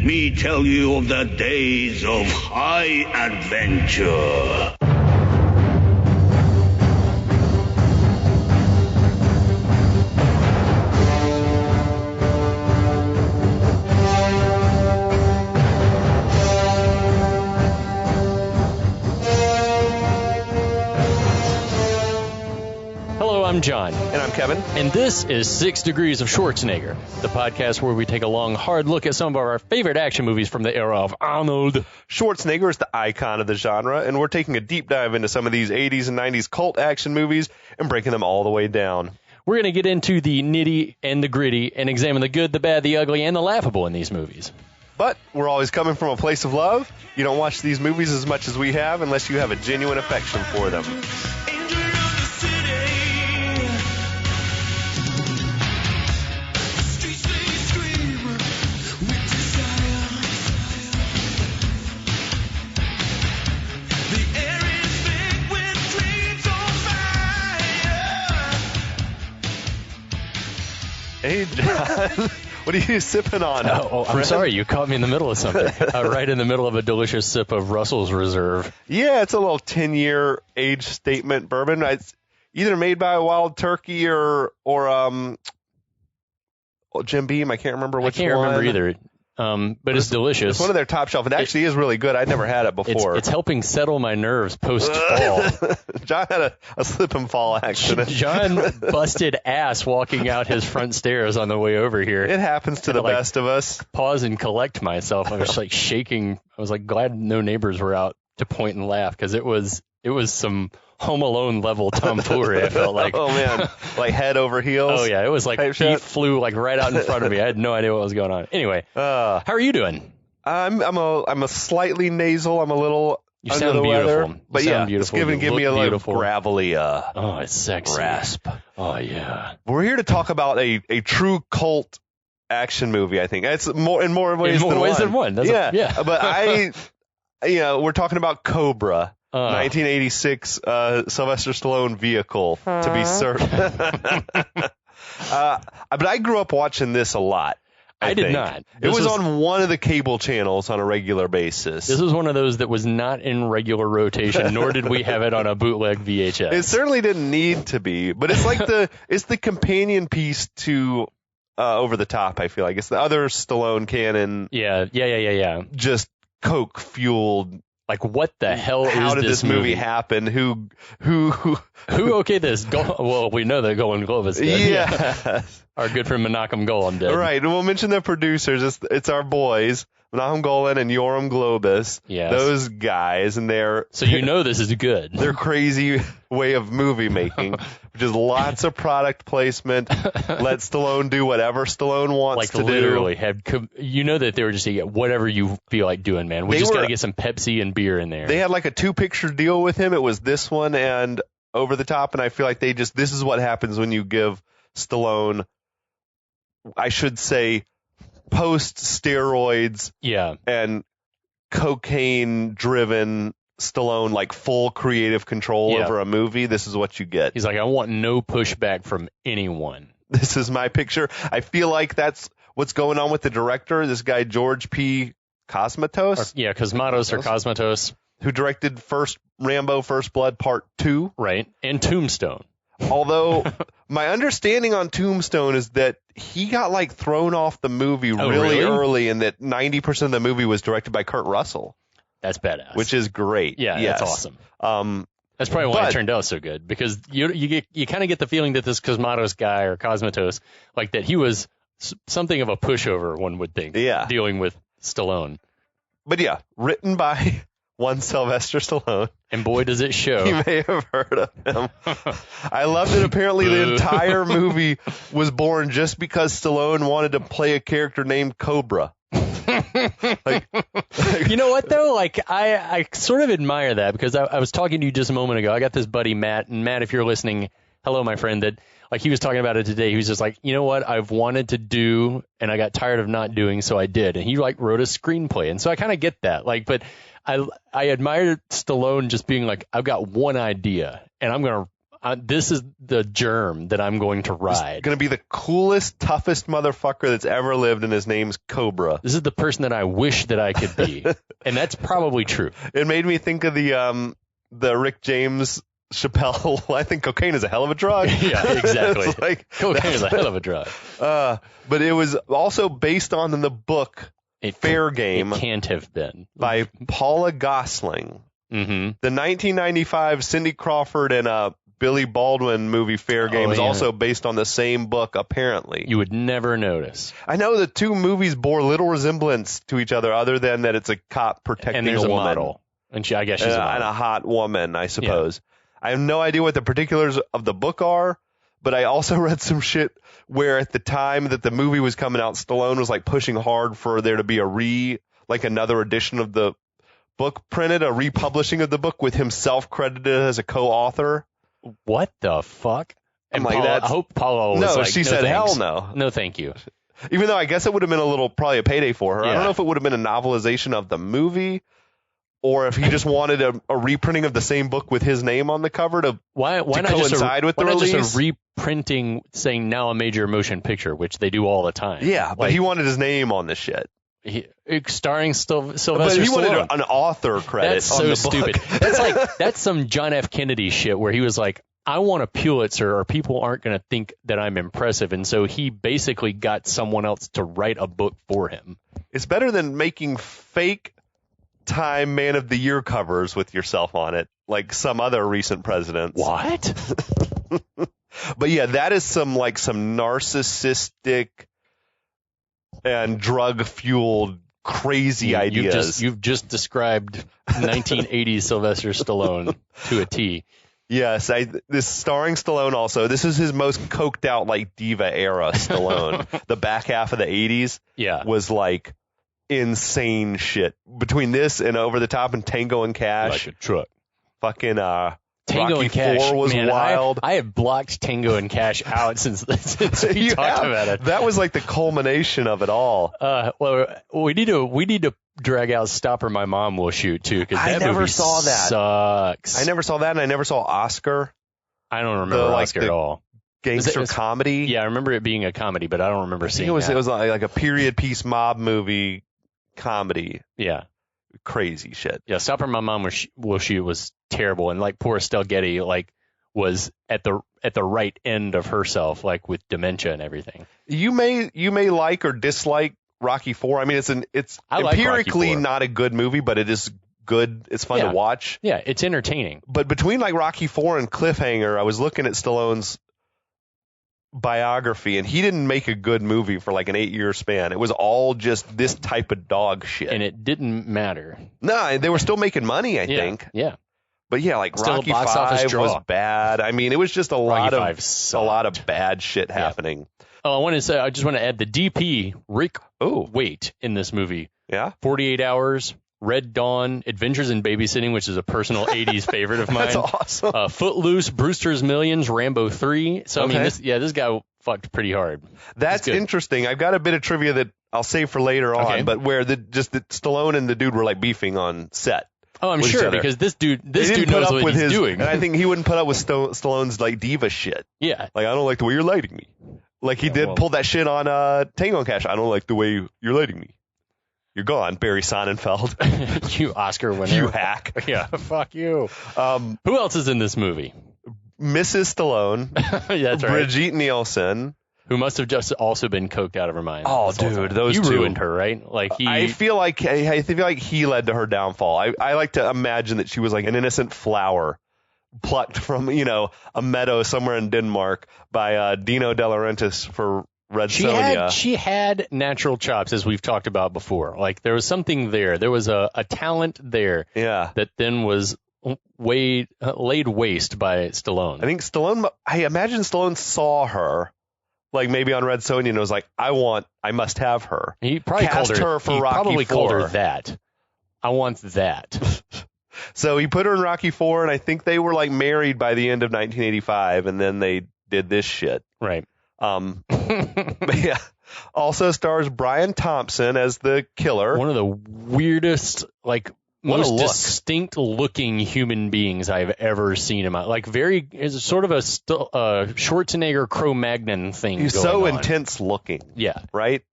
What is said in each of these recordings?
let me tell you of the days of high adventure. I'm John. And I'm Kevin. And this is 6 Degrees of Schwarzenegger, the podcast where we take a long, hard look at some of our favorite action movies from the era of Arnold. Schwarzenegger is the icon of the genre, and we're taking a deep dive into some of these 80s and 90s cult action movies and breaking them all the way down. We're going to get into the nitty and the gritty and examine the good, the bad, the ugly, and the laughable in these movies. But we're always coming from a place of love. You don't watch these movies as much as we have unless you have a genuine affection for them. Hey, John, what are you sipping on? I'm sorry, you caught me in the middle of something. Right in the middle of a delicious sip of Russell's Reserve. Yeah, it's a little 10-year age statement bourbon. It's either made by Wild Turkey or Jim Beam. I can't remember which one. I can't remember either. But it's delicious. It's one of their top shelf. It actually is really good. I'd never had it before. It's helping settle my nerves post-fall. John had a slip and fall accident. John busted ass walking out his front stairs on the way over here. It happens to the best of us. Pause and collect myself. I was like shaking. I was like glad no neighbors were out to point and laugh because it was some Home Alone level tomfoolery, I felt like. Oh, man. Like head over heels? Oh, yeah. It was like feet flew like right out in front of me. I had no idea what was going on. Anyway, how are you doing? I'm a slightly nasal. I'm a little you under sound the beautiful. weather. You but sound yeah, beautiful. It's give me a little gravelly oh, it's sexy. rasp. Oh, yeah. We're here to talk about a true cult action movie, I think. It's more in more ways than one. Yeah. But we're talking about Cobra. 1986 Sylvester Stallone vehicle, to be certain. But I grew up watching this a lot. I did not. It was on one of the cable channels on a regular basis. This was one of those that was not in regular rotation, nor did we have it on a bootleg VHS. It certainly didn't need to be, but it's like it's the companion piece to Over the Top, I feel like. It's the other Stallone canon. Yeah. Just coke fueled. Like, what the hell is this movie? How did this movie happen? Who okayed this? Well, we know that Golden Globe is dead. Yeah. Our good friend Menachem Golan dead. Right. And we'll mention the producers. It's our boys, Menachem Golan and Yoram Globus. Yes. Those guys. And so you know this is good. Their crazy way of movie making, which is lots of product placement. Let Stallone do whatever Stallone wants to do. Like literally you know that they were just going to get whatever you feel like doing, man. We just got to get some Pepsi and beer in there. They had like a 2-picture deal with him. It was this one and Over the Top. And I feel like this is what happens when you give Stallone, I should say, post-steroids and cocaine-driven Stallone, like full creative control over a movie. This is what you get. He's like, I want no pushback from anyone. This is my picture. I feel like that's what's going on with the director, this guy George P. Cosmatos. Cosmatos. Who directed Rambo First Blood Part 2. Right, and Tombstone. Although my understanding on Tombstone is that he got like thrown off the movie really early, and that 90% of the movie was directed by Kurt Russell. That's badass. Which is great. Yeah, yes. That's awesome. That's probably why it turned out so good, because you kind of get the feeling that this Cosmatos guy or Cosmatos, like that he was something of a pushover, one would think, dealing with Stallone. But yeah, written by one Sylvester Stallone. And boy, does it show. You may have heard of him. I loved it. Apparently, the entire movie was born just because Stallone wanted to play a character named Cobra. You know what, though? Like, I sort of admire that, because I was talking to you just a moment ago. I got this buddy, Matt. And Matt, if you're listening, hello, my friend, that like he was talking about it today. He was just like, you know what, I've wanted to do, and I got tired of not doing, so I did. And he like wrote a screenplay. And so I kind of get that. Like, but I admired Stallone just being like, I've got one idea, and I'm this is the germ that I'm going to ride. He's going to be the coolest, toughest motherfucker that's ever lived, and his name's Cobra. This is the person that I wish that I could be. And that's probably true. It made me think of the Rick James Chappelle. I think cocaine is a hell of a drug. Yeah, exactly. It's like, cocaine is a hell of a drug. But it was also based on in the book Fair Game. It can't have been. By Paula Gosling. Mm-hmm. The 1995 Cindy Crawford and Billy Baldwin movie Fair Game is also based on the same book, apparently. You would never notice. I know the two movies bore little resemblance to each other that it's a cop protecting and there's a woman. Model. And I guess she's a model. And a hot woman, I suppose. Yeah. I have no idea what the particulars of the book are, but I also read some shit where at the time that the movie was coming out, Stallone was like pushing hard for there to be another edition of the book printed, a republishing of the book with himself credited as a co-author. What the fuck? And like, Paula, I hope Paula was no, like, she no said, thanks. hell no. No, thank you. Even though I guess it would have been probably a payday for her. Yeah. I don't know if it would have been a novelization of the movie or if he just wanted a reprinting of the same book with his name on the cover to not coincide with the release. Just a reprinting saying now a major motion picture, which they do all the time. Yeah, but he wanted his name on the shit. Starring Sylvester But he wanted Stallone. an author credit. That's on so the book. stupid. That's some John F. Kennedy shit where he was like, I want a Pulitzer or people aren't going to think that I'm impressive. And so he basically got someone else to write a book for him. It's better than making fake Time Man of the Year covers with yourself on it, like some other recent presidents. What? But yeah, that is some narcissistic and drug-fueled crazy ideas. You've just described 1980s Sylvester Stallone to a T. Yes, this starring Stallone also. This is his most coked out like diva era Stallone. The back half of the 80s was like insane shit. Between this and Over the Top and Tango and Cash. Like a truck. Fucking Tango Rocky and Cash 4 was wild. I have blocked Tango and Cash out since we talked about it. That was like the culmination of it all. Well, we need to drag out Stop or My Mom Will Shoot too, because that never movie saw that. Sucks. I never saw that, and I never saw Oscar. I don't remember Oscar at all. Gangster comedy. Yeah, I remember it being a comedy, but I don't remember seeing it. It was like a period piece mob movie comedy. Yeah. Crazy shit. Yeah, Stop or My Mom Will Shoot was terrible, and like poor Estelle Getty was at the right end of herself, like with dementia and everything. You may like or dislike Rocky 4. I mean, it's empirically not a good movie, but it is good. It's fun to watch. Yeah, it's entertaining. But between like Rocky 4 and Cliffhanger, I was looking at Stallone's biography, and he didn't make a good movie for like an 8-year span. It was all just this type of dog shit. And it didn't matter. No, they were still making money, I think. Yeah. But yeah, like still Rocky 5 was bad. I mean, it was just a lot of bad shit happening. Oh, I just want to add the DP, Rick Waite, in this movie. Yeah. 48 Hours, Red Dawn, Adventures in Babysitting, which is a personal 80s favorite of mine. That's awesome. Footloose, Brewster's Millions, Rambo 3. So, okay. I mean, this guy fucked pretty hard. That's interesting. I've got a bit of trivia that I'll save for later on, but where just the Stallone and the dude were like beefing on set. Oh, I'm sure, because this dude knows what he's doing. And I think he wouldn't put up with Stallone's like diva shit. Yeah. Like, I don't like the way you're lighting me. Like he pull that shit on Tango and Cash. I don't like the way you're lighting me. You're gone, Barry Sonnenfeld. You Oscar winner. You hack. Yeah, fuck you. Who else is in this movie? Mrs. Stallone. That's right. Brigitte Nielsen. Who must have just also been coked out of her mind. Oh, dude, those two. You ruined her, right? I feel like he led to her downfall. I like to imagine that she was like an innocent flower plucked from, a meadow somewhere in Denmark by Dino De Laurentiis for Red Sonja. She had natural chops, as we've talked about before. Like, there was something there. There was a talent there that then was laid waste by Stallone. I imagine Stallone saw her, like maybe on Red Sonja, and was like, I must have her. He probably called her for Rocky 4. Probably called her that. I want that. So he put her in Rocky 4, and I think they were like married by the end of 1985, and then they did this shit. Right. But yeah. Also stars Brian Thompson as the killer. One of the weirdest, like, most distinct looking human beings I've ever seen in my it's sort of a Schwarzenegger Cro-Magnon thing. He's going so on. intense looking. Yeah. Right?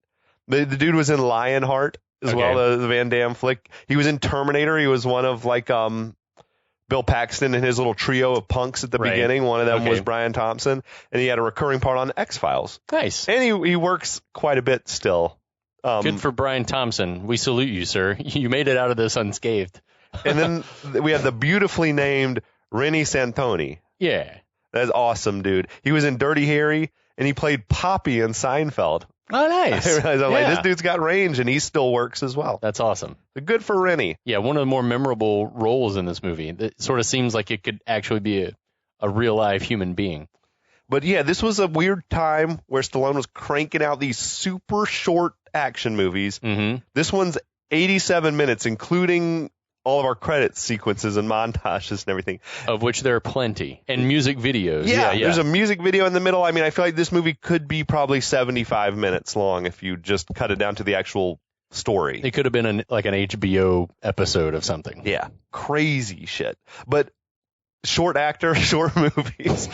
The dude was in Lionheart as well, the Van Damme flick. He was in Terminator. He was one of Bill Paxton and his little trio of punks at the beginning. One of them was Brian Thompson, and he had a recurring part on X-Files. Nice. And he works quite a bit still. Good for Brian Thompson. We salute you, sir. You made it out of this unscathed. And then we have the beautifully named Rennie Santoni. Yeah. That's awesome, dude. He was in Dirty Harry, and he played Poppy in Seinfeld. Oh, nice. I realized, I'm like, this dude's got range, and he still works as well. That's awesome. Good for Rennie. Yeah, one of the more memorable roles in this movie. It sort of seems like it could actually be a real live human being. But yeah, this was a weird time where Stallone was cranking out these super short action movies. Mm-hmm. This one's 87 minutes, including all of our credit sequences and montages and everything. Of which there are plenty. And music videos. Yeah, there's a music video in the middle. I mean, I feel like this movie could be probably 75 minutes long if you just cut it down to the actual story. It could have been an HBO episode of something. Yeah, crazy shit. But short actor, short movies.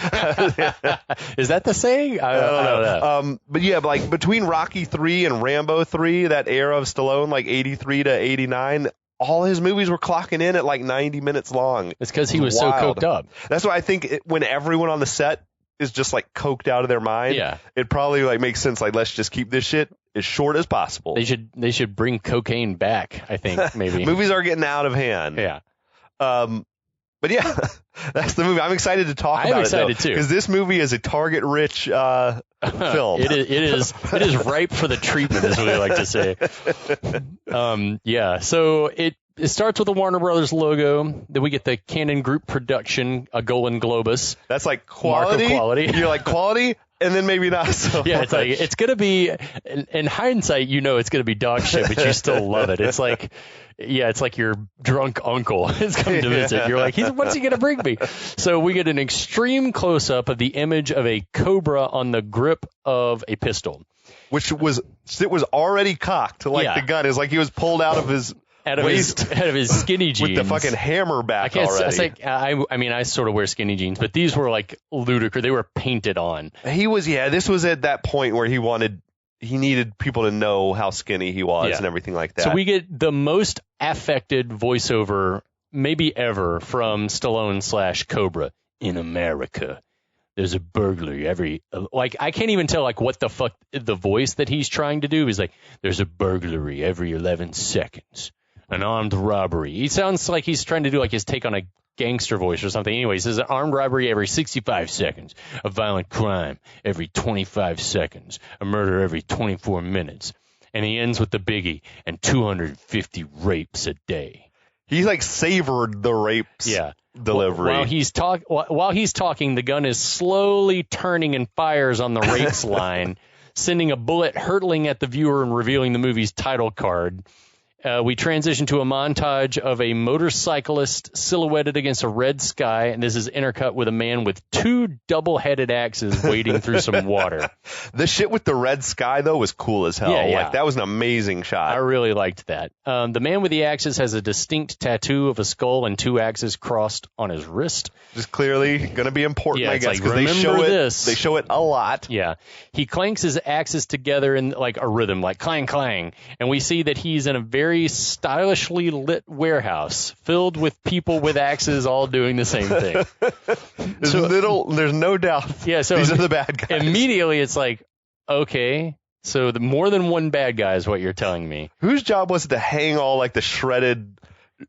Is that the saying? I don't know. But yeah, like between Rocky 3 and Rambo 3, that era of Stallone, like 83 to 89, all his movies were clocking in at like 90 minutes long. It's because he was so coked up. That's why I think when everyone on the set is just like coked out of their mind, it probably like makes sense. Like, let's just keep this shit as short as possible. They should bring cocaine back, I think, maybe. Movies are getting out of hand. Yeah. But yeah, that's the movie. I'm excited to talk about it. I'm excited too. Because this movie is a target-rich film. It is ripe for the treatment, as we like to say. So it starts with the Warner Brothers logo. Then we get the Canon Group production, a Golden Globus. That's like quality. Mark of quality. You're like quality, and then maybe not so Yeah, much. it's like it's gonna be. In hindsight, you know it's gonna be dog shit, but you still love it. It's like. Yeah, it's like your drunk uncle has come to visit. You're like, what's he going to bring me? So we get an extreme close-up of the image of a Cobra on the grip of a pistol. It was already cocked. Like the gun is like he was pulled out of his waist. Out of his skinny jeans. With the fucking hammer back already. I sort of wear skinny jeans, but these were like ludicrous. They were painted on. This was at that point where he needed people to know how skinny he was and everything like that. So we get the most affected voiceover maybe ever from Stallone / Cobra. In America, there's a burglary I can't even tell like what the fuck the voice that he's trying to do is like. There's a burglary every 11 seconds, an armed robbery. He sounds like he's trying to do like his take on a gangster voice or something. Anyways, there's an armed robbery every 65 seconds, a violent crime every 25 seconds, a murder every 24 minutes. And he ends with the biggie, and 250 rapes a day. He like savored the rapes delivery. While he's talking, the gun is slowly turning and fires on the rapes line, sending a bullet hurtling at the viewer and revealing the movie's title card. We transition to a montage of a motorcyclist silhouetted against a red sky, and this is intercut with a man with 2 double-headed axes wading through some water. The shit with the red sky, though, was cool as hell. Yeah. Like, that was an amazing shot. I really liked that. The man with the axes has a distinct tattoo of a skull and 2 axes crossed on his wrist. Just clearly going to be important, I guess, because they show it a lot. Yeah. He clanks his axes together in like a rhythm, like clang, clang. And we see that he's in a very stylishly lit warehouse filled with people with axes all doing the same thing. There's no doubt. Yeah, so these are the bad guys. Immediately it's like, okay, so more than one bad guy is what you're telling me. Whose job was it to hang all like the shredded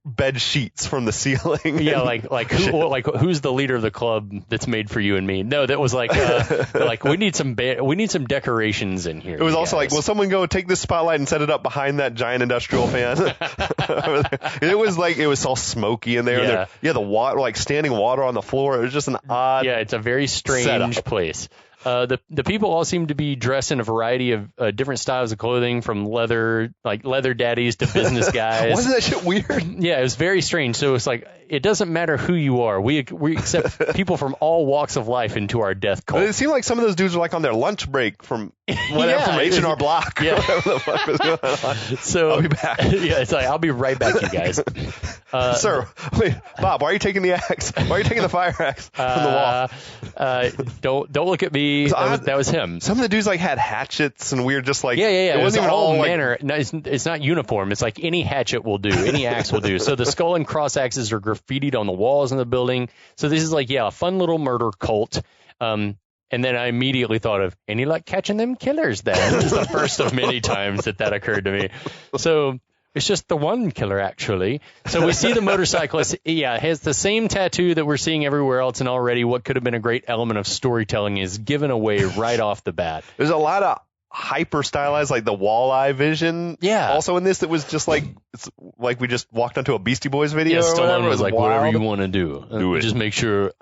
bed sheets from the ceiling? Yeah, who's the leader of the club that's made for you and me? No, that was like we need some decorations in here. It was also like, will someone go take this spotlight and set it up behind that giant industrial fan? It was all smoky in there. The water, like standing water on the floor. It was just an odd. Yeah, it's a very strange setup. place. The people all seem to be dressed in a variety of different styles of clothing, from leather daddies to business guys. Wasn't that shit weird? Yeah, it was very strange. So it's like, it doesn't matter who you are. We accept people from all walks of life into our death cult. But it seemed like some of those dudes were like on their lunch break from H&R Block. Yeah. Whatever the fuck was going on. So I'll be back. Yeah, it's like, I'll be right back, you guys. Sir, wait, Bob, why are you taking the axe? Why are you taking the fire axe from the wall? Don't look at me. That was him. Some of the dudes like had hatchets and weird, just like yeah. It wasn't even all like, manner. No, it's not uniform. It's like any hatchet will do. Any axe will do. So the skull and cross axes are graffitied on the walls in the building. So this is like a fun little murder cult. And then I immediately thought of, any luck catching them killers then? It's the first of many times that occurred to me. So it's just the one killer, actually. So we see the motorcyclist, has the same tattoo that we're seeing everywhere else, and already what could have been a great element of storytelling is given away right off the bat. There's a lot of hyper stylized, like the walleye vision. Yeah. Also in this, that was just like, it's like we just walked onto a Beastie Boys video. Yeah, or Stallone whatever. was like, wild. whatever you want to do. Do it. Just make sure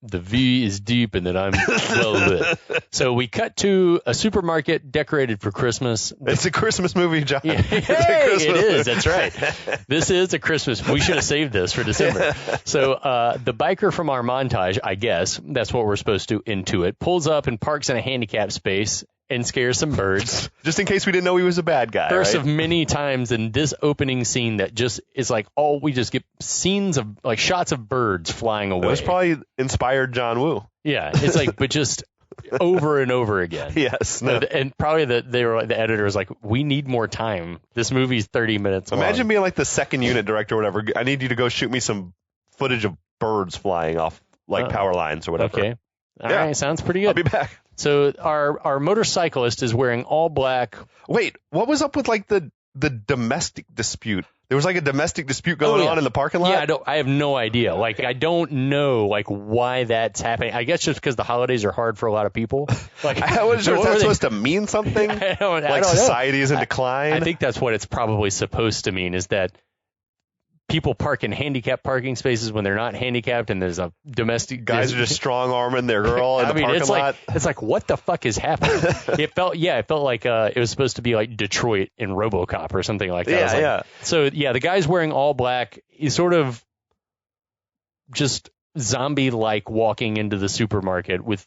the V is deep and that I'm well lit. So we cut to a supermarket decorated for Christmas. It's a Christmas movie, John. Yeah. Hey, it is. That's right. This is a Christmas. We should have saved this for December. So the biker from our montage, I guess, that's what we're supposed to intuit, pulls up and parks in a handicapped space and scares some birds. Just in case we didn't know he was a bad guy. First right? of many times in this opening scene that just is like we just get scenes of like shots of birds flying away. It was probably inspired John Woo. Yeah, it's like, but just over and over again. Yes. No. And probably the editor was like, we need more time. This movie's 30 minutes long. Imagine being like the second unit director or whatever. I need you to go shoot me some footage of birds flying off like power lines or whatever. Okay. All right, sounds pretty good. I'll be back. So our motorcyclist is wearing all black. Wait, what was up with like the domestic dispute? There was like a domestic dispute going on in the parking lot? Yeah, I have no idea. Like, I don't know like why that's happening. I guess just because the holidays are hard for a lot of people. Like, I wasn't sure if that's supposed to mean something. I don't society know. is in decline. I think that's what it's probably supposed to mean, is that people park in handicapped parking spaces when they're not handicapped, and there's a domestic guys are just strong arming their girl in the parking lot. It's like, what the fuck is happening? It felt like it was supposed to be like Detroit in RoboCop or something like that. Yeah. So the guy's wearing all black. He's sort of just zombie-like walking into the supermarket with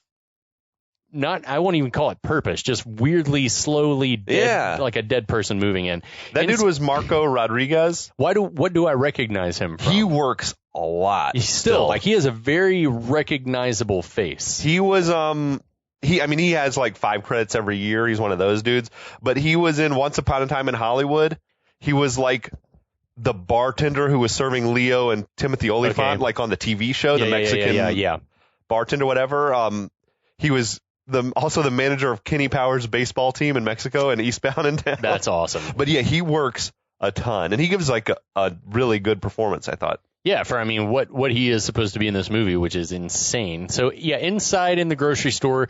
I won't even call it purpose, just weirdly, slowly dead, like a dead person moving in. That dude was Marco Rodriguez. What do I recognize him from? He works a lot. He's still like, he has a very recognizable face. He was he has like 5 credits every year. He's one of those dudes. But he was in Once Upon a Time in Hollywood. He was like the bartender who was serving Leo and Timothy Olyphant, like on the TV show, the Mexican bartender, whatever. He was also the manager of Kenny Powers' baseball team in Mexico and Eastbound and Down. That's awesome. But yeah, he works a ton, and he gives like a really good performance, I thought. Yeah, for what he is supposed to be in this movie, which is insane. So yeah, inside in the grocery store,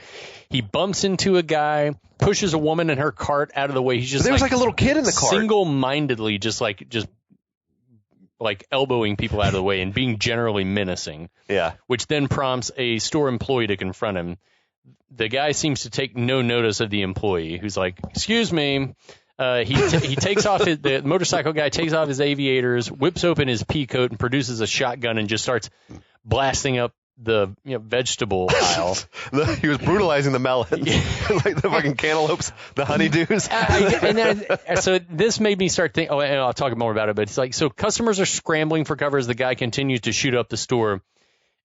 he bumps into a guy, pushes a woman in her cart out of the way. He's just there was like a little kid in the cart, single-mindedly, just elbowing people out of the way and being generally menacing. Yeah, which then prompts a store employee to confront him. The guy seems to take no notice of the employee, who's like, "Excuse me." He takes off the motorcycle guy takes off his aviators, whips open his pea coat, and produces a shotgun and just starts blasting up the vegetable aisle. He was brutalizing the melons, like the fucking cantaloupes, the honeydews. So this made me start thinking. Oh, and I'll talk more about it. But it's like, so customers are scrambling for cover as the guy continues to shoot up the store.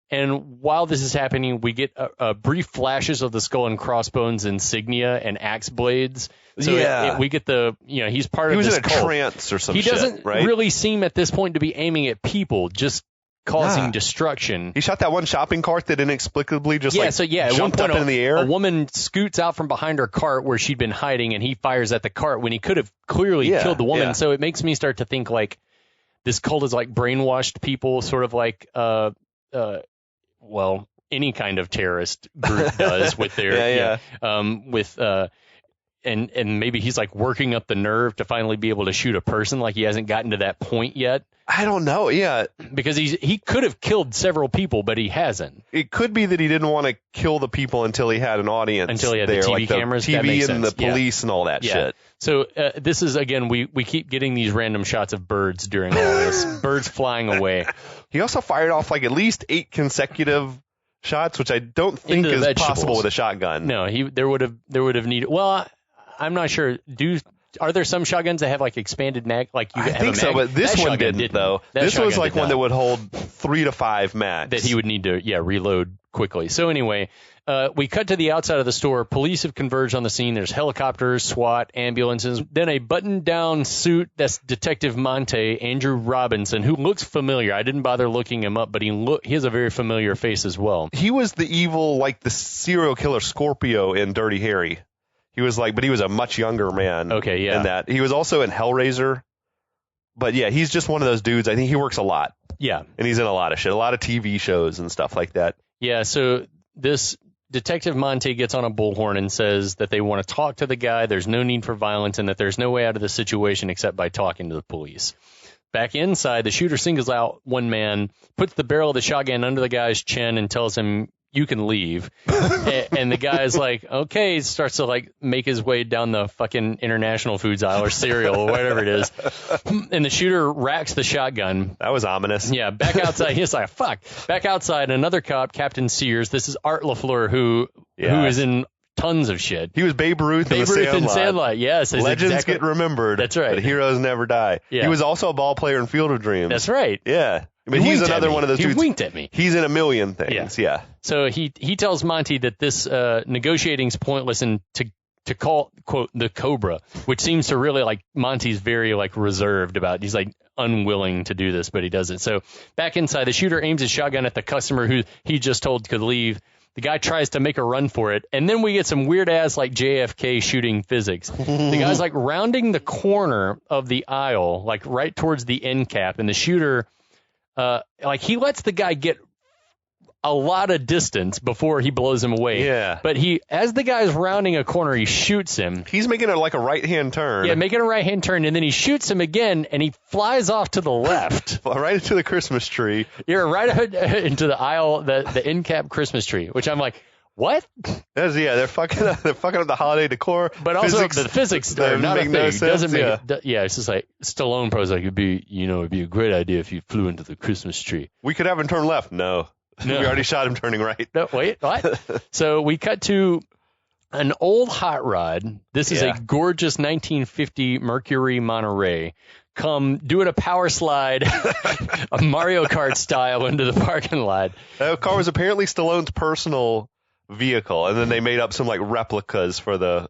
And while this is happening, we get brief flashes of the skull and crossbones insignia and axe blades. So we get he's part of this cult. He was in a trance or something. He doesn't really seem at this point to be aiming at people, just causing destruction. He shot that one shopping cart that inexplicably just jumped up in the air. A woman scoots out from behind her cart where she'd been hiding, and he fires at the cart when he could have clearly killed the woman. Yeah. So it makes me start to think like this cult is like brainwashed people, sort of like any kind of terrorist group does with their and maybe he's like working up the nerve to finally be able to shoot a person, like he hasn't gotten to that point yet. I don't know. Yeah, because he could have killed several people, but he hasn't. It could be that he didn't want to kill the people until he had an audience, until he had the TV cameras, TV and the police and all that shit. So this is, again, we keep getting these random shots of birds during all this, birds flying away. He also fired off like at least 8 consecutive shots, which I don't think is possible with a shotgun. No, there would have needed. Well, I'm not sure. Do are there some shotguns that have like expanded mag? Like you I have think a so, mag? but this That one shotgun didn't though. That This was shotgun like did one not. that would hold 3 to 5 max. That he would need to, reload quickly. So anyway, we cut to the outside of the store. Police have converged on the scene. There's helicopters, SWAT, ambulances. Then a button-down suit. That's Detective Monte, Andrew Robinson, who looks familiar. I didn't bother looking him up, but he has a very familiar face as well. He was the evil, like the serial killer Scorpio in Dirty Harry. He was like, but he was a much younger man. Okay, yeah. In that. He was also in Hellraiser. But yeah, he's just one of those dudes. I think he works a lot. Yeah. And he's in a lot of shit, a lot of TV shows and stuff like that. Yeah, so this Detective Monte gets on a bullhorn and says that they want to talk to the guy, there's no need for violence, and that there's no way out of the situation except by talking to the police. Back inside, the shooter singles out one man, puts the barrel of the shotgun under the guy's chin and tells him, you can leave. And the guy's like, okay, starts to like make his way down the fucking international foods aisle or cereal or whatever it is. And the shooter racks the shotgun. That was ominous. Yeah, back outside. He's like, fuck. Back outside, another cop, Captain Sears. This is Art LaFleur, who is in tons of shit. He was Babe Ruth in Sandlot. Yes. Legends get remembered. That's right. But heroes never die. Yeah. He was also a ball player in Field of Dreams. That's right. Yeah. But he's another one of those dudes. He winked at me. He's in a million things. Yeah. So he tells Monty that this negotiating's pointless and to call, quote, the Cobra, which seems to really like Monty's very like reserved about. He's like unwilling to do this, but he does it. So back inside, the shooter aims his shotgun at the customer who he just told could leave. The guy tries to make a run for it, and then we get some weird-ass, like, JFK shooting physics. The guy's, like, rounding the corner of the aisle, like, right towards the end cap, and the shooter, like, he lets the guy get a lot of distance before he blows him away. Yeah. But as the guy's rounding a corner, he shoots him. He's making it like a right-hand turn. Yeah, making a right-hand turn, and then he shoots him again, and he flies off to the left. Right into the Christmas tree. You're right into the aisle, the end cap Christmas tree, which I'm like, what? They're fucking up the holiday decor. But also the physics are not a thing. No sense, doesn't make it. Yeah, it's just like Stallone probably like it'd be a great idea if you flew into the Christmas tree. We could have him turn left. No. We already shot him turning right. No, wait, what? So we cut to an old hot rod. This is a gorgeous 1950 Mercury Monterey. Come doing a power slide, a Mario Kart style into the parking lot. That car was apparently Stallone's personal vehicle, and then they made up some like replicas for the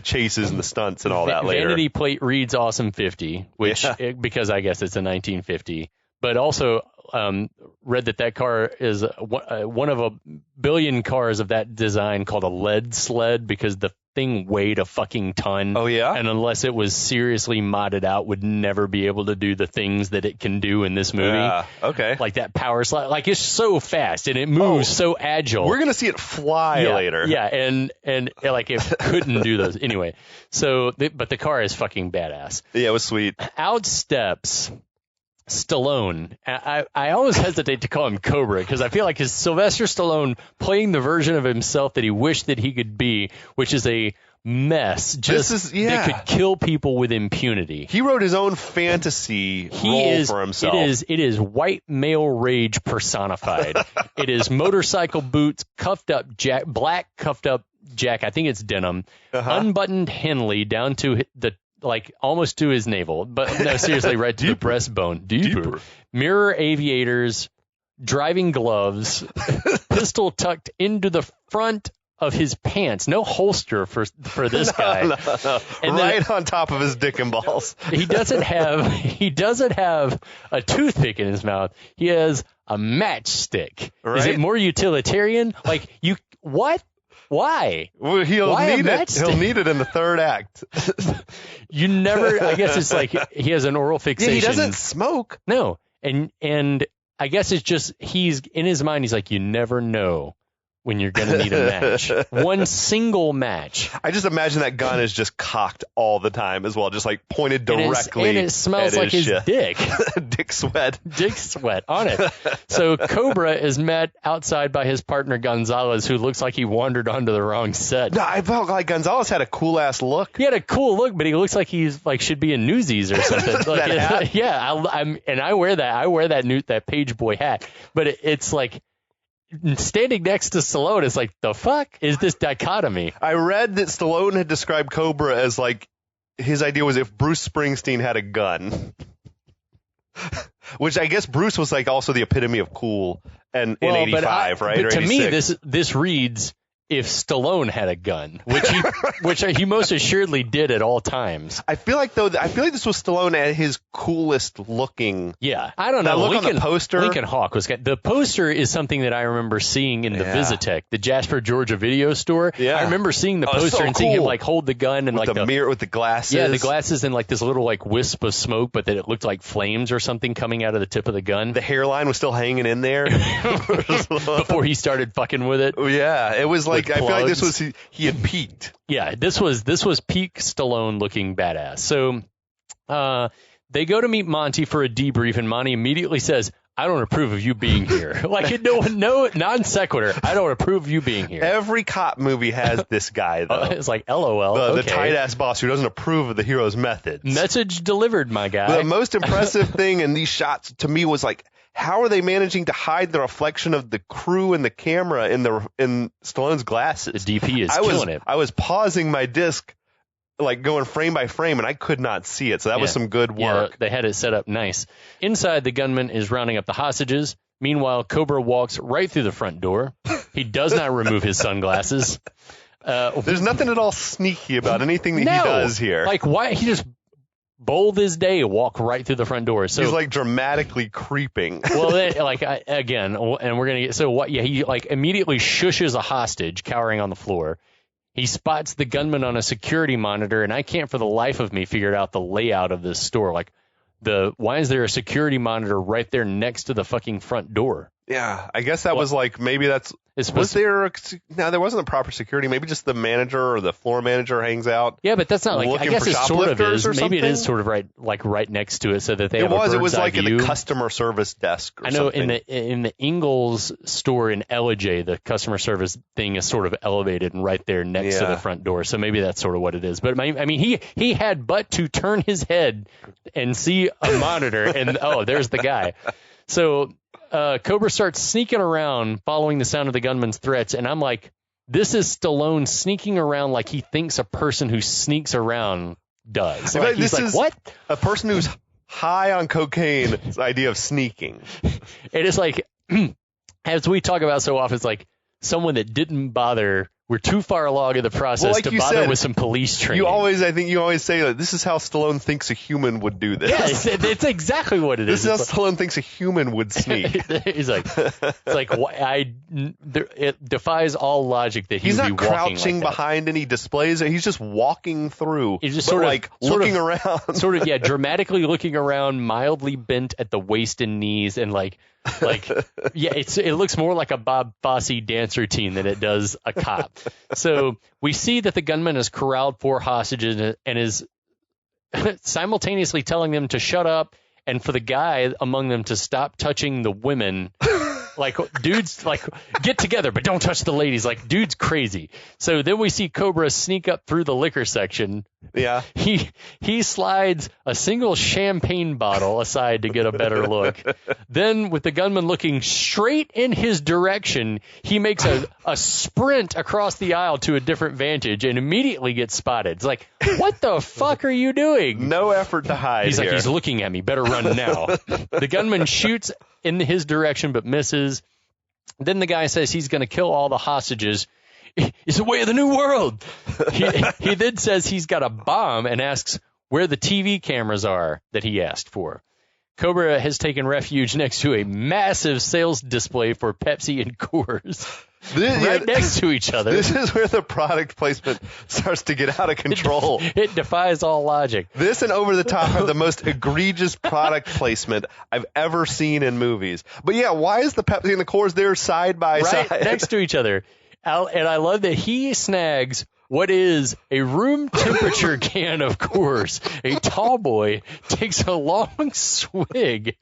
chases and the stunts and all that later. Vanity plate reads Awesome 50, which because I guess it's a 1950, but also read that car is one of a billion cars of that design called a lead sled because the thing weighed a fucking ton. Oh, yeah? And unless it was seriously modded out, would never be able to do the things that it can do in this movie. Yeah, okay. Like that power slide. Like it's so fast and it moves so agile. We're going to see it fly later. Yeah, and like it couldn't do those. Anyway, but the car is fucking badass. Yeah, it was sweet. Out steps Stallone. I always hesitate to call him Cobra because I feel like it's Sylvester Stallone playing the version of himself that he wished that he could be, which is a mess. That could kill people with impunity. He wrote his own fantasy role for himself. It is white male rage personified. It is motorcycle boots, black cuffed up jack. I think it's denim, unbuttoned Henley down to the almost to his navel, but no, seriously, right to the breastbone. Deeper. Mirror aviators, driving gloves, pistol tucked into the front of his pants. No holster for this guy. No. And right on top of his dick and balls. He doesn't have a toothpick in his mouth. He has a matchstick. Right? Is it more utilitarian? What? Why? Well, he'll need it in the third act. You never. I guess it's like he has an oral fixation. Yeah, he doesn't smoke. No, and I guess it's just he's in his mind. He's like, you never know when you're going to need a match. One single match. I just imagine that gun is just cocked all the time as well, just like pointed directly and it smells like his dick. Dick sweat. Dick sweat on it. So Cobra is met outside by his partner Gonzalez, who looks like he wandered onto the wrong set. No, I felt like Gonzalez had a cool-ass look. He had a cool look, but he looks like he's should be in Newsies or something. That hat? Yeah, I wear that. I wear that page boy hat, but it's like standing next to Stallone is like, the fuck is this dichotomy? I read that Stallone had described Cobra as like his idea was if Bruce Springsteen had a gun, which I guess Bruce was like also the epitome of cool in 85, right? But or to me, 86. this reads if Stallone had a gun, which he most assuredly did at all times. I feel like this was Stallone at his coolest looking. Yeah, I don't know. That look on the poster. Lincoln Hawk was the poster is something that I remember seeing in the Visitech, the Jasper, Georgia video store. Yeah, I remember seeing the poster and seeing him like hold the gun and with like the mirror with the glasses. Yeah, the glasses and like this little like wisp of smoke, but that it looked like flames or something coming out of the tip of the gun. The hairline was still hanging in there before he started fucking with it. Yeah, it was like I feel like this was he had peaked. Yeah, this was peak Stallone looking badass. So they go to meet Monty for a debrief, and Monty immediately says, "I don't approve of you being here." Like no non sequitur. I don't approve of you being here. Every cop movie has this guy though. It's like LOL. The tight ass boss who doesn't approve of the hero's methods. Message delivered, my guy. The most impressive thing in these shots to me was like, how are they managing to hide the reflection of the crew and the camera in Stallone's glasses? The DP is killing it. I was pausing my disc, like going frame by frame, and I could not see it. So that was some good work. Yeah, they had it set up nice. Inside, the gunman is rounding up the hostages. Meanwhile, Cobra walks right through the front door. He does not remove his sunglasses. There's nothing at all sneaky about anything that he does here. Like, why? He just bold as day walk right through the front door. So he's like dramatically creeping. Well, again, and we're gonna get what? Yeah, he like immediately shushes a hostage cowering on the floor. He spots the gunman on a security monitor, and I can't for the life of me figure out the layout of this store. Like, why is there a security monitor right there next to the fucking front door? Yeah, I guess that was like maybe that's. There wasn't a proper security. Maybe just the manager or the floor manager hangs out. Yeah, but that's not like I guess it sort of is. Maybe it is something? sort of right next to it, so that they It have a bird's was like eye in view. the customer service desk. Or I know something. in the Ingalls store in LJ, the customer service thing is sort of elevated and right there next to the front door. So maybe that's sort of what it is. But I mean, he had but to turn his head and see a monitor, and there's the guy. So. Cobra starts sneaking around following the sound of the gunman's threats, and I'm like, this is Stallone sneaking around like he thinks a person who sneaks around does. Like, he's like, what? A person who's high on cocaine's idea of sneaking. It is like, as we talk about so often, it's like someone that didn't bother. We're too far along in the process to bother with some police training. I think you always say that this is how Stallone thinks a human would do this. Yeah, it's exactly what it is. This is how Stallone thinks a human would sneak. He's like, it defies all logic that he's would not be walking crouching like that. behind any displays. He's just walking through. He's just looking around. Dramatically looking around, mildly bent at the waist and knees, and it looks more like a Bob Fosse dance routine than it does a cop. So we see that the gunman has corralled 4 hostages and is simultaneously telling them to shut up and for the guy among them to stop touching the women. Like, dude's like, get together, but don't touch the ladies. Like, dude's crazy. So then we see Cobra sneak up through the liquor section. Yeah. He slides a single champagne bottle aside to get a better look. Then, with the gunman looking straight in his direction, he makes a sprint across the aisle to a different vantage and immediately gets spotted. It's like, what the fuck are you doing? No effort to hide. He's like, he's looking at me. Better run now. The gunman shoots in his direction but misses. Then the guy says he's going to kill all the hostages. It's the way of the new world. He then says he's got a bomb and asks where the TV cameras are that he asked for. Cobra has taken refuge next to a massive sales display for Pepsi and Coors. Next to each other. This is where the product placement starts to get out of control. It defies all logic. This and Over the Top are the most egregious product placement I've ever seen in movies. But yeah, why is the Pepsi and the Coors there side by side? Next to each other. And I love that he snags what is a room temperature can of Coors. A tall boy takes a long swig,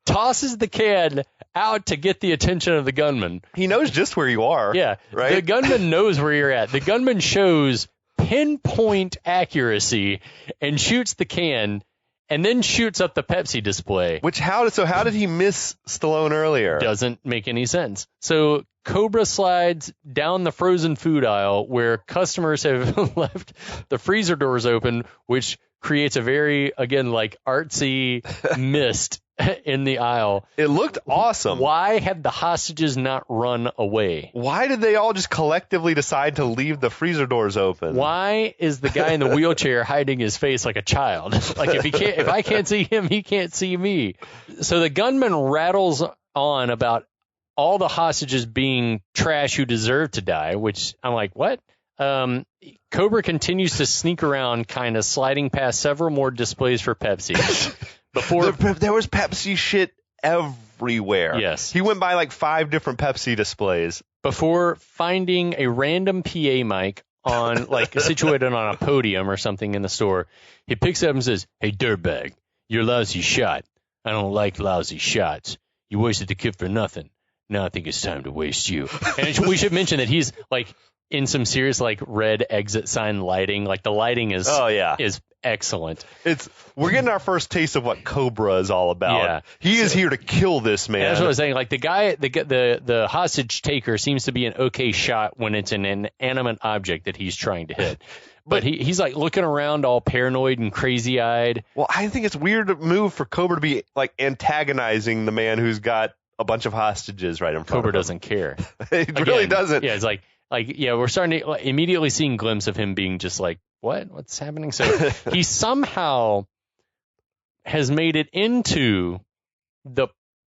tosses the can out to get the attention of the gunman. He knows just where you are. Yeah. Right? The gunman knows where you're at. The gunman shows pinpoint accuracy and shoots the can. and then shoots up the Pepsi display. How did he miss Stallone earlier? Doesn't make any sense. So Cobra slides down the frozen food aisle where customers have left the freezer doors open, which creates a very, again, like artsy mist in the aisle. It looked awesome. Why have the hostages not run away? Why did they all just collectively decide to leave the freezer doors open? Why is the guy in the wheelchair hiding his face like a child? Like if I can't see him, he can't see me. So the gunman rattles on about all the hostages being trash who deserve to die, which I'm like, what? Cobra continues to sneak around, kind of sliding past several more displays for Pepsi. Before there was Pepsi shit everywhere. Yes. He went by like 5 different Pepsi displays. Before finding a random PA mic on, like, situated on a podium or something in the store, he picks it up and says, "Hey, dirtbag, you're a lousy shot. I don't like lousy shots. You wasted the kid for nothing. Now I think it's time to waste you." And we should mention that he's, like, in some serious, like, red exit sign lighting. Like, the lighting is excellent. We're getting our first taste of what Cobra is all about. Yeah. He is here to kill this man. That's what I was saying. Like, the guy, the hostage taker seems to be an okay shot when it's an inanimate object that he's trying to hit. But he's like looking around all paranoid and crazy eyed. Well, I think it's weird move for Cobra to be like antagonizing the man who's got a bunch of hostages right in front of him. Cobra doesn't care. He really doesn't. Yeah, it's like we're starting to immediately seeing a glimpse of him being just like, what's happening? So he somehow has made it into the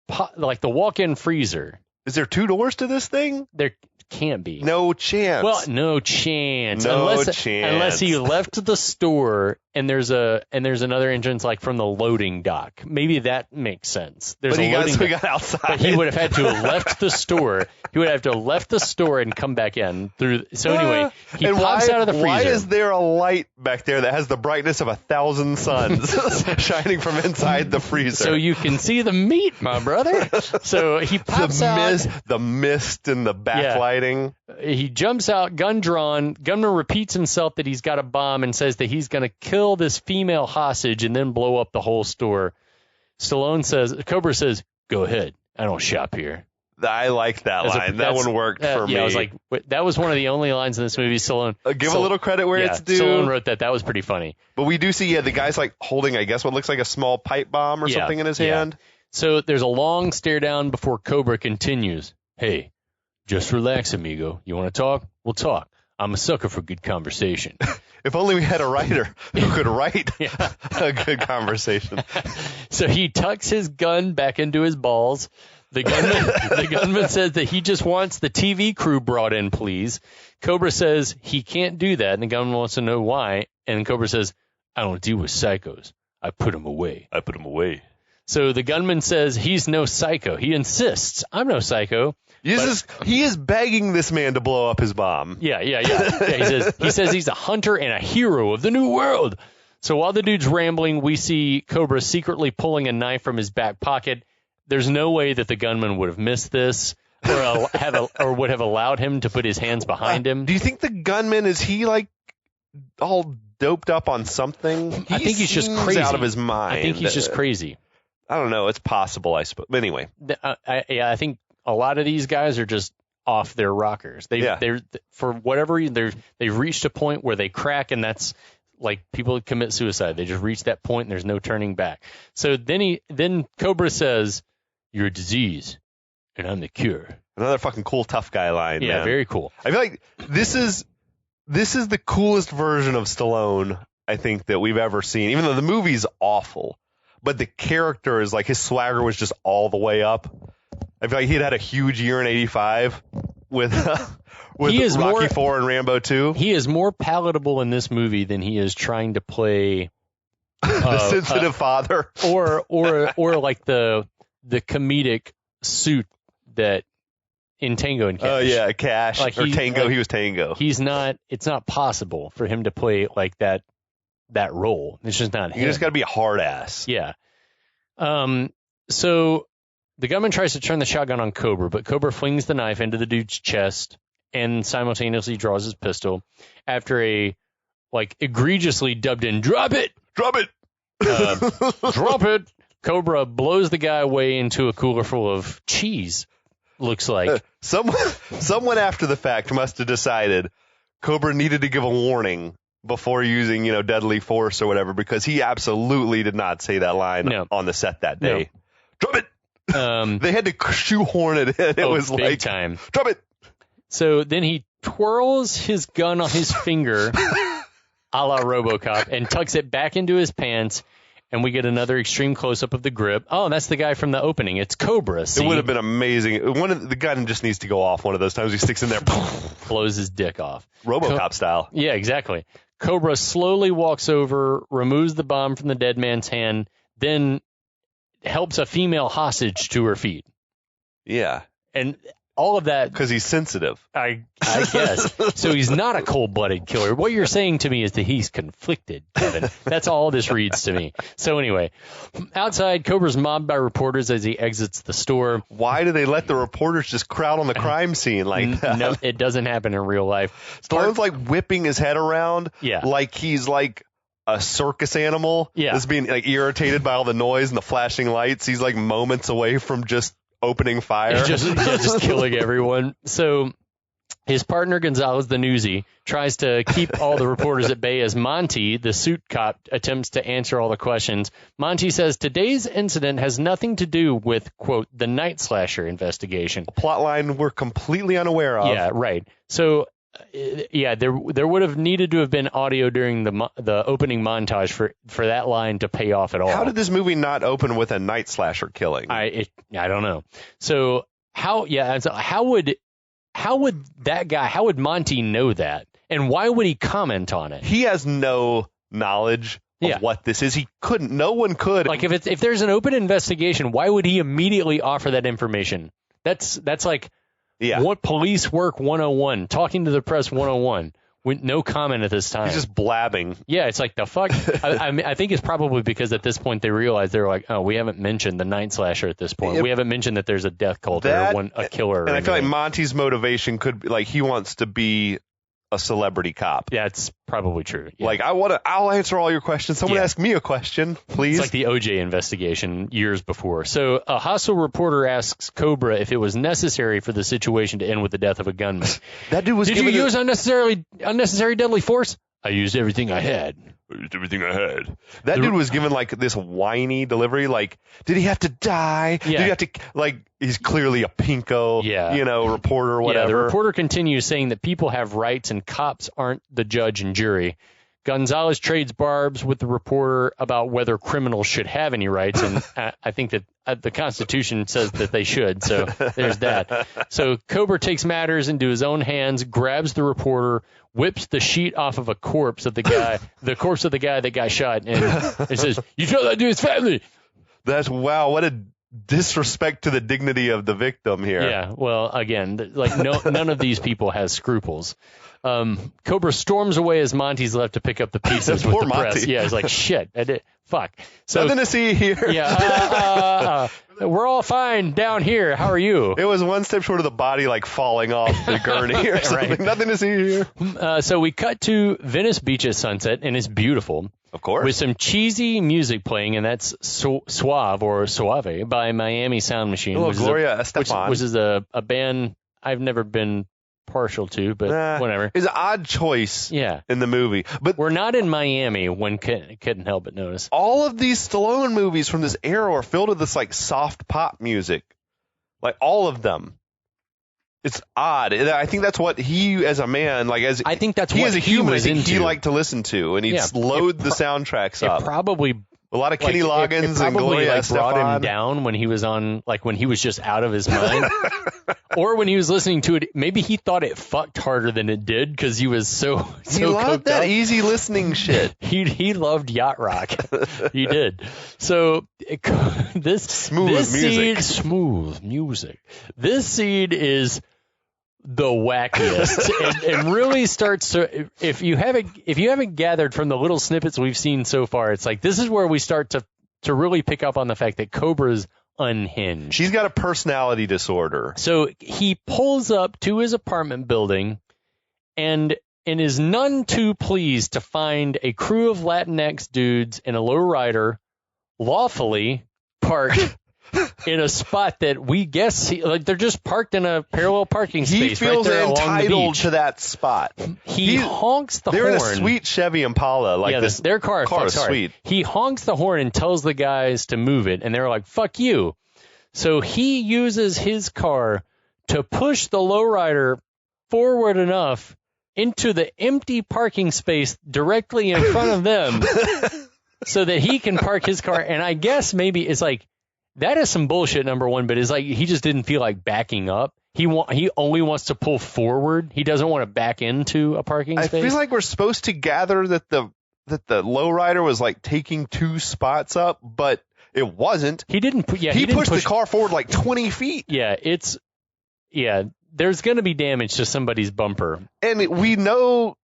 walk-in freezer. Is there 2 doors to this thing? There can't be. No chance. Well, no chance. No chance. Unless he left the store and there's another entrance like from the loading dock. Maybe that makes sense. There's but a loading he dock. got outside. But he would have had to have left the store. He would have to have left the store and come back in through. So anyway, he pops out of the freezer. Why is there a light back there that has the brightness of 1,000 suns shining from inside the freezer? So you can see the meat, my brother. So he pops out. The mist and the backlighting. He jumps out, gun drawn. Gunman repeats himself that he's got a bomb and says that he's going to kill this female hostage and then blow up the whole store. Cobra says, "Go ahead. I don't shop here." I like that line. That one worked for me. I was like, that was one of the only lines in this movie. Stallone. Give a little credit where it's due. Stallone wrote that. That was pretty funny. But we do see, the guy's like holding, I guess, what looks like a small pipe bomb or something in his hand. So there's a long stare down before Cobra continues. "Hey, just relax, amigo. You want to talk? We'll talk. I'm a sucker for good conversation." If only we had a writer who could write a good conversation. So he tucks his gun back into his balls. The gunman says that he just wants the TV crew brought in, please. Cobra says he can't do that, and the gunman wants to know why. And Cobra says, "I don't deal with psychos. I put them away." So the gunman says he's no psycho. He insists, "I'm no psycho." He is begging this man to blow up his bomb. Yeah. He says he's a hunter and a hero of the new world. So while the dude's rambling, we see Cobra secretly pulling a knife from his back pocket. There's no way that the gunman would have missed this or would have allowed him to put his hands behind him. Do you think the gunman, is he like all doped up on something? I think he's just crazy. Out of his mind. I think he's just crazy. I don't know. It's possible, I suppose. But anyway. I think a lot of these guys are just off their rockers. They're for whatever reason, they've reached a point where they crack, and that's like people commit suicide. They just reach that point, and there's no turning back. So then Cobra says, "You're a disease, and I'm the cure." Another fucking cool tough guy line. Yeah, man. very cool. I feel like this is the coolest version of Stallone I think that we've ever seen. Even though the movie's awful, but the character is like, his swagger was just all the way up. I feel like he'd had a huge year in '85 with Rocky IV and Rambo 2. He is more palatable in this movie than he is trying to play the sensitive father, or like the comedic suit that in Tango and Cash. Oh yeah, Cash or Tango. He was Tango. He's not. It's not possible for him to play like that role. It's just not him. You just got to be a hard ass. Yeah. So the gunman tries to turn the shotgun on Cobra, but Cobra flings the knife into the dude's chest and simultaneously draws his pistol. After a egregiously dubbed in "Drop it!" Drop it. Cobra blows the guy away into a cooler full of cheese, looks like. Someone after the fact must have decided Cobra needed to give a warning before using, deadly force or whatever, because he absolutely did not say that line on the set that day. No. Drop it! They had to shoehorn it in. It was big like, time. Drop it! So then he twirls his gun on his finger, a la RoboCop, and tucks it back into his pants, and we get another extreme close-up of the grip. Oh, that's the guy from the opening. It's Cobra. See? It would have been amazing. The gun just needs to go off one of those times. He sticks in there. Blows his dick off. RoboCop style. Yeah, exactly. Cobra slowly walks over, removes the bomb from the dead man's hand, then helps a female hostage to her feet. Yeah. And all of that... Because he's sensitive. I guess. So he's not a cold-blooded killer. What you're saying to me is that he's conflicted, Kevin. That's all this reads to me. So anyway, outside, Cobra's mobbed by reporters as he exits the store. Why do they let the reporters just crowd on the crime scene like that? No, it doesn't happen in real life. Stallone's like whipping his head around like he's like a circus animal that's being like irritated by all the noise and the flashing lights. He's like moments away from just opening fire. Just killing everyone. So his partner Gonzalez, the newsie, tries to keep all the reporters at bay as Monty, the suit cop, attempts to answer all the questions. Monty says today's incident has nothing to do with, quote, the Nightslasher investigation. A plot line we're completely unaware of. Yeah, right. So, there would have needed to have been audio during the opening montage for that line to pay off at all. How did this movie not open with a Nightslasher killing? I don't know. So how would Monty know that? And why would he comment on it? He has no knowledge of what this is. He couldn't. No one could. Like if there's an open investigation, why would he immediately offer that information? That's like what police work 101, talking to the press 101. With no comment at this time. He's just blabbing. Yeah, it's like the fuck. I think it's probably because at this point they realized they were like, oh, we haven't mentioned the Nightslasher at this point. We haven't mentioned that there's a death cult or a killer. And I feel like Monty's motivation could be like he wants to be a celebrity cop. Yeah, it's probably true. Yeah. Like I'll answer all your questions. Someone ask me a question, please. It's like the OJ investigation years before. So a hostile reporter asks Cobra if it was necessary for the situation to end with the death of a gunman. That dude was. Did you use unnecessary deadly force? I used everything I had. That dude was given like this whiny delivery. Like, did he have to die? Yeah. Did he have to he's clearly a pinko, reporter or whatever. Yeah, the reporter continues saying that people have rights and cops aren't the judge and jury. Gonzalez trades barbs with the reporter about whether criminals should have any rights, and I think that the Constitution says that they should, so there's that. So Cobra takes matters into his own hands, grabs the reporter, whips the sheet off of the corpse of the guy that got shot, and says, "You tell that to his family." What a disrespect to the dignity of the victim here. Yeah, well, again, like none of these people has scruples. Cobra storms away as Monty's left to pick up the pieces with the press. Yeah, he's like, shit, I did. Fuck. So, nothing to see here. Yeah, we're all fine down here. How are you? It was one step short of the body like falling off the gurney or something. Right. Nothing to see here. So we cut to Venice Beach at sunset, and it's beautiful. Of course. With some cheesy music playing, and that's Suave by Miami Sound Machine. Oh, Gloria Estefan. Which is a band I've never been partial to, but whatever. It's an odd choice in the movie. But we're not in Miami, one couldn't help but notice. All of these Stallone movies from this era are filled with this like soft pop music. Like all of them. It's odd. I think that's what he, as a man, like as I think that's he what as a human, I think he liked to listen to, and he'd load the soundtracks up. Probably a lot of Kenny Loggins and Gloria Estefan. Brought him down when he was on, like when he was just out of his mind, or when he was listening to it. Maybe he thought it fucked harder than it did because he was so he loved that easy listening shit. He loved yacht rock. He did. So this smooth music. This scene is the wackiest and really starts to, if you haven't gathered from the little snippets we've seen so far, it's like this is where we start to really pick up on the fact that Cobra's unhinged. He's got a personality disorder. So he pulls up to his apartment building, and and is none too pleased to find a crew of Latinx dudes in a lowrider lawfully parked in a spot that we guess they're just parked in a parallel parking space. He feels right there entitled to that spot. He honks the horn. horn. They're in a sweet Chevy Impala. Their car is sweet. He honks the horn and tells the guys to move it, and they're like, "Fuck you." So he uses his car to push the lowrider forward enough into the empty parking space directly in front of them so that he can park his car. And I guess maybe it's like, that is some bullshit, number one, but it's like he just didn't feel like backing up. He only wants to pull forward. He doesn't want to back into a parking space. I feel like we're supposed to gather that the lowrider was like taking 2 spots up, but it wasn't. He didn't. He pushed the car forward like 20 feet. Yeah, there's going to be damage to somebody's bumper. And we know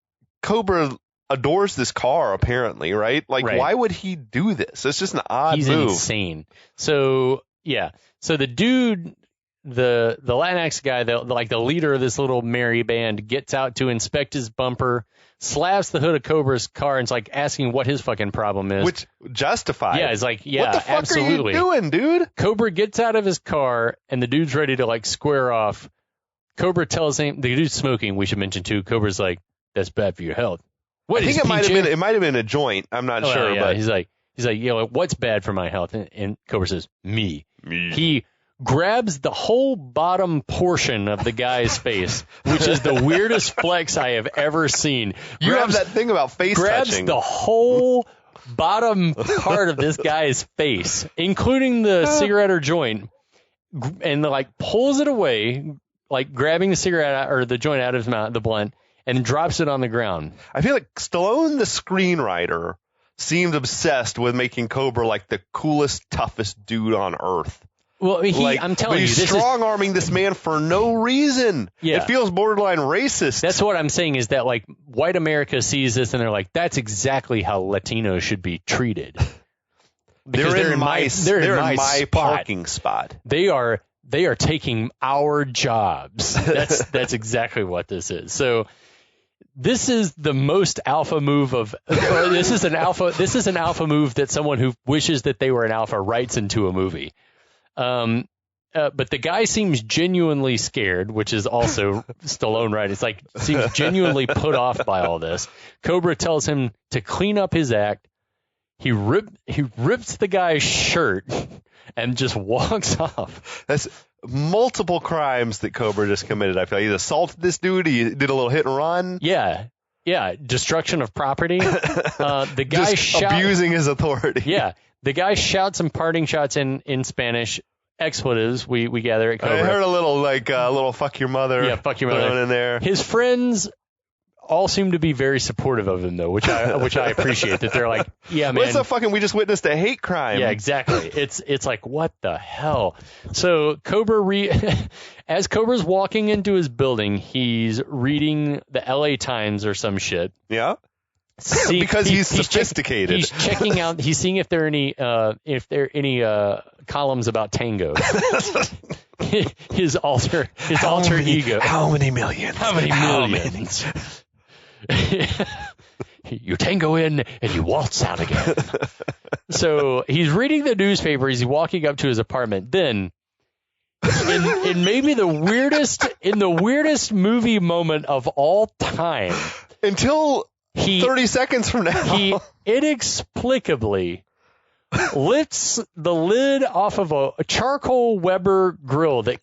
Cobra adores this car, apparently, right? Like, why would he do this? It's just an odd move. He's insane. So, yeah. So the dude, the Latinx guy, the leader of this little merry band, gets out to inspect his bumper, slaps the hood of Cobra's car, and is like asking what his fucking problem is. Which justified. Yeah, it's like, yeah, what the fuck absolutely. are you doing, dude? Cobra gets out of his car, and the dude's ready to like square off. Cobra tells him, the dude's smoking, we should mention too. Cobra's like, that's bad for your health. I think it might have been a joint. I'm not sure. Yeah. But he's like, what's bad for my health? And Cobra says, me. He grabs the whole bottom portion of the guy's face, which is the weirdest flex I have ever seen. You have that thing about face grabs touching. The whole bottom part of this guy's face, including the cigarette or joint, and like pulls it away, like grabbing the cigarette or the joint out of his mouth, the blunt, and drops it on the ground. I feel like Stallone, the screenwriter, seemed obsessed with making Cobra like the coolest, toughest dude on earth. Well, I'm telling you, he's strong-arming this man for no reason. Yeah. It feels borderline racist. That's what I'm saying, is that like white America sees this and they're like, that's exactly how Latinos should be treated. Because they're in my parking spot. They are taking our jobs. That's exactly what this is. So this is the most alpha move this is an alpha move that someone who wishes that they were an alpha writes into a movie. But the guy seems genuinely scared, which is also Stallone, right? It's like, seems genuinely put off by all this. Cobra tells him to clean up his act. He rips the guy's shirt and just walks off. That's multiple crimes that Cobra just committed. I feel like he assaulted this dude. He did a little hit and run. Yeah. Destruction of property. The guy abusing his authority. Yeah. The guy shouts some parting shots in Spanish, expletives. We gather at Cobra. I heard a little fuck your mother. Yeah, fuck your mother in there. His friends all seem to be very supportive of him, though, which I appreciate. That they're like, yeah, man. What's the fucking? We just witnessed a hate crime. Yeah, exactly. It's like, what the hell? So Cobra, as Cobra's walking into his building, he's reading the LA Times or some shit. Yeah. Because he's sophisticated. He's checking out. He's seeing if there are any columns about tango. his alter ego. How many millions? How many millions? You tango in and you waltz out again. So he's reading the newspaper. He's walking up to his apartment. Then, in maybe the weirdest movie moment of all time, until 30 seconds from now, he inexplicably lifts the lid off of a charcoal Weber grill that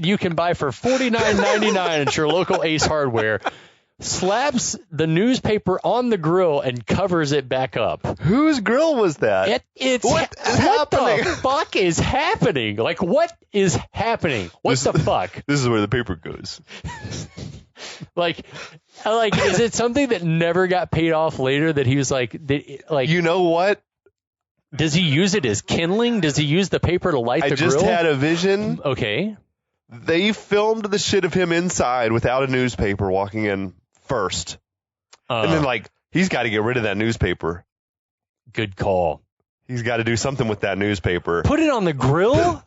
you can buy for $49.99 at your local Ace Hardware, slaps the newspaper on the grill and covers it back up. Whose grill was that? What the fuck is happening? Like, what is happening? What the fuck? This is where the paper goes. Like, is it something that never got paid off later that he was like, you know what? Does he use it as kindling? Does he use the paper to light the grill? I just had a vision. Okay. They filmed the shit of him inside without a newspaper walking in first. And then he's got to get rid of that newspaper. Good call. He's got to do something with that newspaper. Put it on the grill?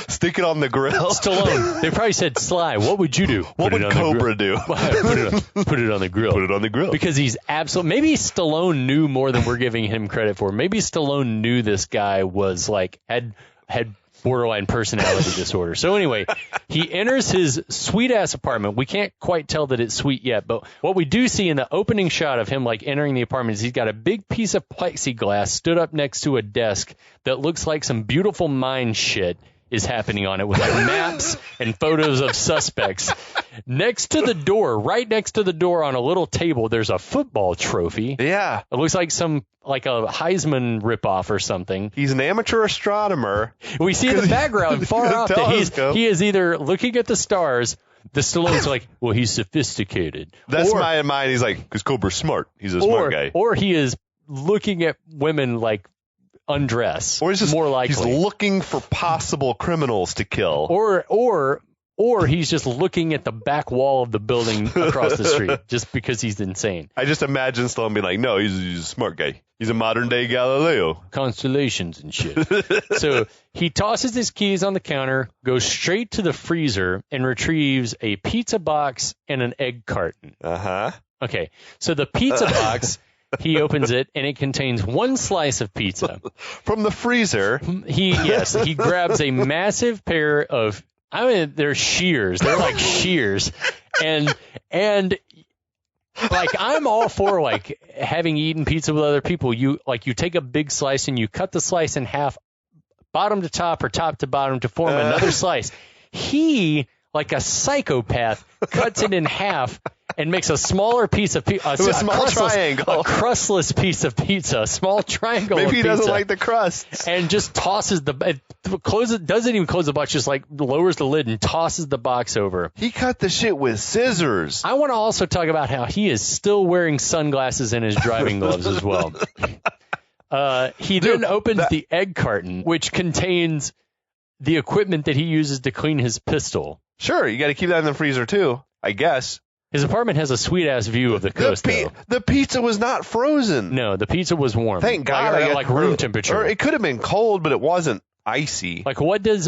Stick it on the grill. Stallone. They probably said, Sly, what would you do? What would Cobra do? Put it on the grill. Put it on the grill. Because he's maybe Stallone knew more than we're giving him credit for. Maybe Stallone knew this guy was like, had borderline personality disorder. So anyway, he enters his sweet-ass apartment. We can't quite tell that it's sweet yet, but what we do see in the opening shot of him like entering the apartment is he's got a big piece of plexiglass stood up next to a desk that looks like some beautiful mine shit is happening on it with like maps and photos of suspects. Next to the door, right next to the door on a little table, there's a football trophy. Yeah. It looks like like a Heisman ripoff or something. He's an amateur astronomer. We see in the background far off that he is either looking at the stars. The Stallone's like, well, he's sophisticated. That's my mind. He's like, because Cobra's smart. He's a smart guy. Or he is looking at women like undress. Or he's just more likely. He's looking for possible criminals to kill. Or he's just looking at the back wall of the building across the street just because he's insane. I just imagine Stallone being like, no, he's a smart guy. He's a modern-day Galileo. Constellations and shit. So he tosses his keys on the counter, goes straight to the freezer, and retrieves a pizza box and an egg carton. Uh-huh. Okay, so the pizza box, he opens it, and it contains one slice of pizza. From the freezer. He grabs a massive pair of... they're shears. They're like shears. And like, I'm all for like having eaten pizza with other people. You take a big slice and you cut the slice in half, bottom to top or top to bottom to form another slice. He, like a psychopath, cuts it in half and makes a smaller piece of pizza. A small triangle. A crustless piece of pizza. A small triangle Maybe of pizza. He doesn't like the crusts. And just tosses doesn't even close the box, just like lowers the lid and tosses the box over. He cut the shit with scissors. I want to also talk about how he is still wearing sunglasses in his driving gloves as well. He then opens the egg carton, which contains the equipment that he uses to clean his pistol. Sure, you got to keep that in the freezer too, I guess. His apartment has a sweet-ass view of the coast, though. The pizza was not frozen. No, the pizza was warm. Thank God. Like room temperature. Or it could have been cold, but it wasn't icy. Like, what would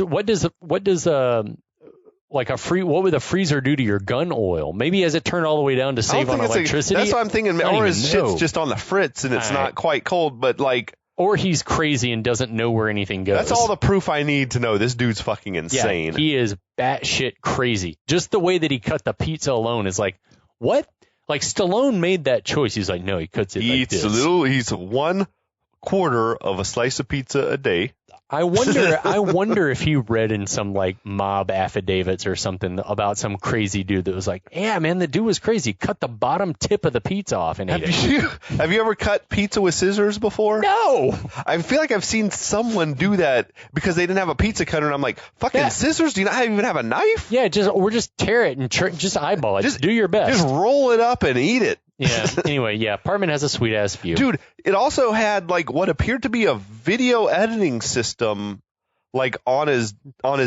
a freezer do to your gun oil? Maybe has it turned all the way down to save on electricity? That's what I'm thinking. Or his shit's just on the fritz and it's not quite cold, but like... Or he's crazy and doesn't know where anything goes. That's all the proof I need to know this dude's fucking insane. Yeah, he is batshit crazy. Just the way that he cut the pizza alone is like, what? Like, Stallone made that choice. He's like, no, he cuts it like this. He's 1/4 of a slice of pizza a day. I wonder if he read in some like mob affidavits or something about some crazy dude that was like, yeah, man, the dude was crazy. Cut the bottom tip of the pizza off and ate it. Have you ever cut pizza with scissors before? No. I feel like I've seen someone do that because they didn't have a pizza cutter, and I'm like, fucking scissors? Do you not even have a knife? Yeah, just tear it and just eyeball it. Just do your best. Just roll it up and eat it. Yeah. Anyway, yeah, apartment has a sweet ass view. Dude, it also had like what appeared to be a video editing system like on his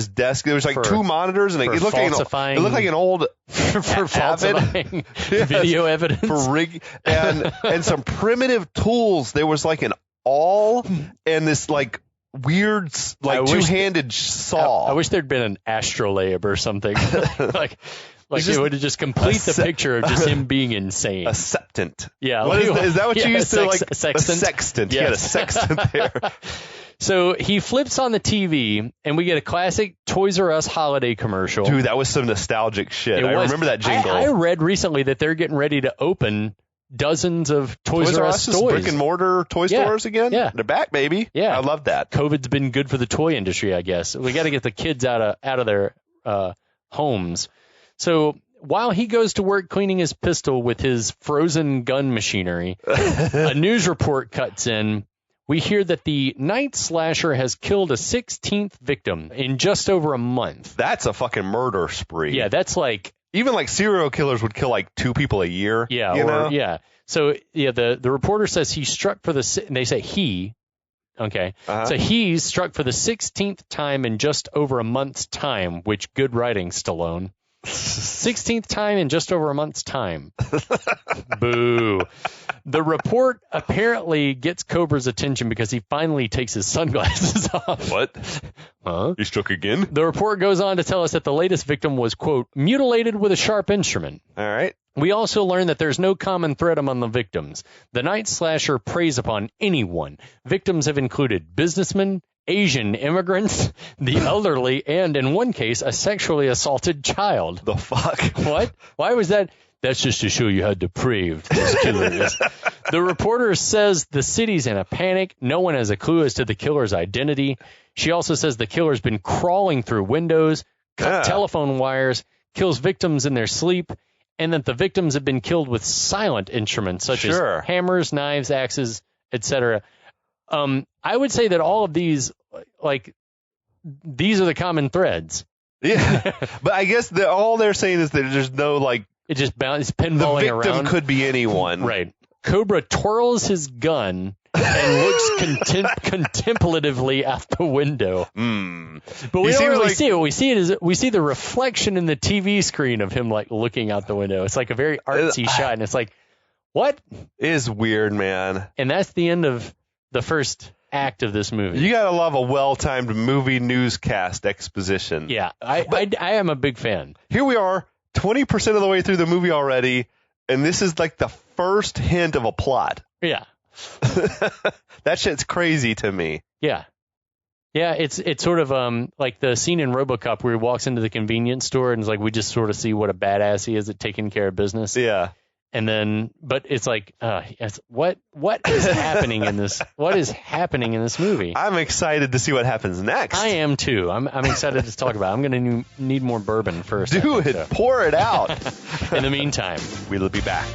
desk. There was like two monitors and it looked like an old for falsifying video evidence for rig and some primitive tools. There was like an awl and this like weird like two-handed saw. I wish there'd been an astrolabe or something. Like it would have just complete the picture of just him being insane. A septant. Yeah. Is that what you used to like? Sextant. A sextant. Yes. He had a sextant there. So he flips on the TV, and we get a classic Toys R Us holiday commercial. Dude, that was some nostalgic shit. I remember that jingle. I read recently that they're getting ready to open dozens of Toys R Us toys. Brick and mortar toy stores again? Yeah. They're back, baby. Yeah. I love that. COVID's been good for the toy industry, I guess. We got to get the kids out of their homes. So while he goes to work cleaning his pistol with his frozen gun machinery, a news report cuts in. We hear that the Nightslasher has killed a 16th victim in just over a month. That's a fucking murder spree. Yeah, that's like... Even like serial killers would kill like 2 people a year. Yeah, know? So, yeah, the reporter says he struck for the... And they say he... Okay. Uh-huh. So he's struck for the 16th time in just over a month's time, which good writing, Stallone. 16th time in just over a month's time. Boo. The report apparently gets Cobra's attention because he finally takes his sunglasses off. What? Huh? He struck again? The report goes on to tell us that the latest victim was, quote, mutilated with a sharp instrument. All right. We also learn that there's no common thread among the victims. The Nightslasher preys upon anyone. Victims have included businessmen, Asian immigrants, the elderly, and, in one case, a sexually assaulted child. The fuck? What? Why was that? That's just to show you how depraved this killer is. The reporter says the city's in a panic. No one has a clue as to the killer's identity. She also says the killer's been crawling through windows, cut telephone wires, kills victims in their sleep, and that the victims have been killed with silent instruments such as hammers, knives, axes, etc. I would say that all of these, like, these are the common threads. Yeah, but I guess all they're saying is that there's no, like, it just it's pinballing around. The victim could be anyone. Right. Cobra twirls his gun and looks contemplatively out the window. But we don't really see it. What we see we see the reflection in the TV screen of him, like, looking out the window. It's like a very artsy shot, and it's like, what? It is weird, man. And that's the end of the first act of this movie. You gotta love a well-timed movie newscast exposition. Yeah, I am a big fan. Here we are, 20% of the way through the movie already, and this is like the first hint of a plot. Yeah. That shit's crazy to me. Yeah. Yeah, it's sort of like the scene in RoboCop where he walks into the convenience store and it's like we just sort of see what a badass he is at taking care of business. Yeah. And then, but it's like, what is happening in this? What is happening in this movie? I'm excited to see what happens next. I am too. I'm excited to talk about it. I'm going to need more bourbon first. Do it. Pour it out. In the meantime, we'll be back.